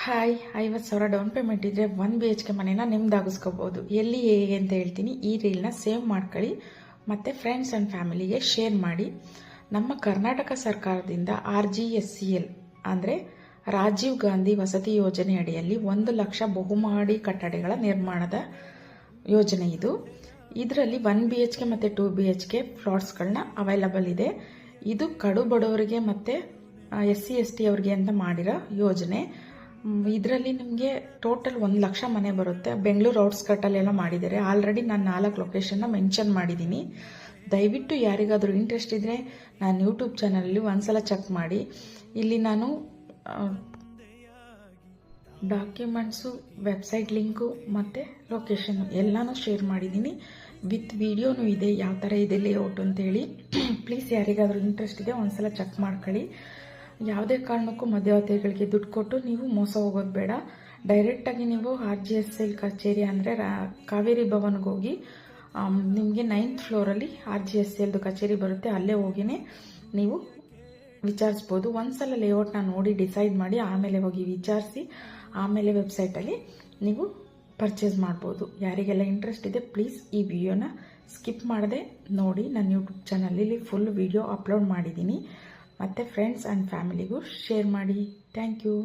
Hi, 50,000 down payment ಇದ್ರೆ 1 BHK ಮನೇನ ನಿಮ್ದಾಗಿಸ್ಕೋಬಹುದು. ಎಲ್ಲಿ ಹೇಗೆ ಅಂತ ಹೇಳ್ತೀನಿ. ಈ ರೀಲ್ನ ಸೇವ್ ಮಾಡ್ಕೊಳ್ಳಿ ಮತ್ತು ಫ್ರೆಂಡ್ಸ್ ಆ್ಯಂಡ್ ಫ್ಯಾಮಿಲಿಗೆ ಶೇರ್ ಮಾಡಿ. ನಮ್ಮ ಕರ್ನಾಟಕ ಸರ್ಕಾರದಿಂದ RGSCL ಅಂದರೆ ರಾಜೀವ್ ಗಾಂಧಿ ವಸತಿ ಯೋಜನೆ ಅಡಿಯಲ್ಲಿ 1 ಲಕ್ಷ ಬಹುಮಹಡಿ ಕಟ್ಟಡಗಳ ನಿರ್ಮಾಣದ ಯೋಜನೆ ಇದು. ಇದರಲ್ಲಿ 1 BHK ಮತ್ತು 2 BHK ಫ್ಲಾಟ್ಸ್ಗಳನ್ನ ಅವೈಲಬಲ್ ಇದೆ. ಇದು ಕಡು ಬಡವರಿಗೆ ಮತ್ತು SC ST ಅವ್ರಿಗೆ ಅಂತ ಮಾಡಿರೋ ಯೋಜನೆ. ಇದರಲ್ಲಿ ನಿಮಗೆ ಟೋಟಲ್ 1 ಲಕ್ಷ ಮನೆ ಬರುತ್ತೆ. ಬೆಂಗಳೂರು ಔಟ್ಸ್ಕರ್ಟಲ್ಲೆಲ್ಲ ಮಾಡಿದ್ದಾರೆ. ಆಲ್ರೆಡಿ ನಾನು 4 ಲೊಕೇಶನ್ನ ಮೆನ್ಷನ್ ಮಾಡಿದ್ದೀನಿ. ದಯವಿಟ್ಟು ಯಾರಿಗಾದರೂ ಇಂಟ್ರೆಸ್ಟ್ ಇದ್ದರೆ ನಾನು ಯೂಟ್ಯೂಬ್ ಚಾನಲಲ್ಲಿ ಒಂದ್ಸಲ ಚೆಕ್ ಮಾಡಿ. ಇಲ್ಲಿ ನಾನು ಡಾಕ್ಯುಮೆಂಟ್ಸು, ವೆಬ್ಸೈಟ್ ಲಿಂಕು ಮತ್ತು ಲೊಕೇಶನ್ ಎಲ್ಲನೂ ಶೇರ್ ಮಾಡಿದ್ದೀನಿ. ವಿತ್ ವಿಡಿಯೋನೂ ಇದೆ, ಯಾವ ಥರ ಇದೆ ಲೇಔಟ್ ಅಂತೇಳಿ. ಪ್ಲೀಸ್ ಯಾರಿಗಾದರೂ ಇಂಟ್ರೆಸ್ಟ್ ಇದೆ ಒಂದ್ಸಲ ಚೆಕ್ ಮಾಡ್ಕೊಳ್ಳಿ. ಯಾವುದೇ ಕಾರಣಕ್ಕೂ ಮಧ್ಯವರ್ತಿಗಳಿಗೆ ದುಡ್ಡು ಕೊಟ್ಟು ನೀವು ಮೋಸ ಹೋಗೋದು ಬೇಡ. ಡೈರೆಕ್ಟಾಗಿ ನೀವು RGSCL ಕಚೇರಿ ಅಂದರೆ ಕಾವೇರಿ ಭವನ್ಗೆ ಹೋಗಿ ನಿಮಗೆ 9th ಫ್ಲೋರಲ್ಲಿ RGSCLದು ಕಚೇರಿ ಬರುತ್ತೆ. ಅಲ್ಲೇ ಹೋಗಿನೇ ನೀವು ವಿಚಾರಿಸ್ಬೋದು. ಒಂದ್ಸಲ ಲೇಔಟ್ನ ನೋಡಿ ಡಿಸೈಡ್ ಮಾಡಿ ಆಮೇಲೆ ಹೋಗಿ ವಿಚಾರಿಸಿ ಆಮೇಲೆ ವೆಬ್ಸೈಟಲ್ಲಿ ನೀವು ಪರ್ಚೇಸ್ ಮಾಡ್ಬೋದು. ಯಾರಿಗೆಲ್ಲ ಇಂಟ್ರೆಸ್ಟ್ ಇದೆ ಪ್ಲೀಸ್ ಈ ವಿಡಿಯೋನ ಸ್ಕಿಪ್ ಮಾಡದೆ ನೋಡಿ. ನನ್ನ ಯೂಟ್ಯೂಬ್ ಚಾನಲಲ್ಲಿ ಫುಲ್ ವಿಡಿಯೋ ಅಪ್ಲೋಡ್ ಮಾಡಿದ್ದೀನಿ. ಮತ್ತು ಫ್ರೆಂಡ್ಸ್ ಆ್ಯಂಡ್ ಫ್ಯಾಮಿಲಿಗೂ ಶೇರ್ ಮಾಡಿ. Thank you.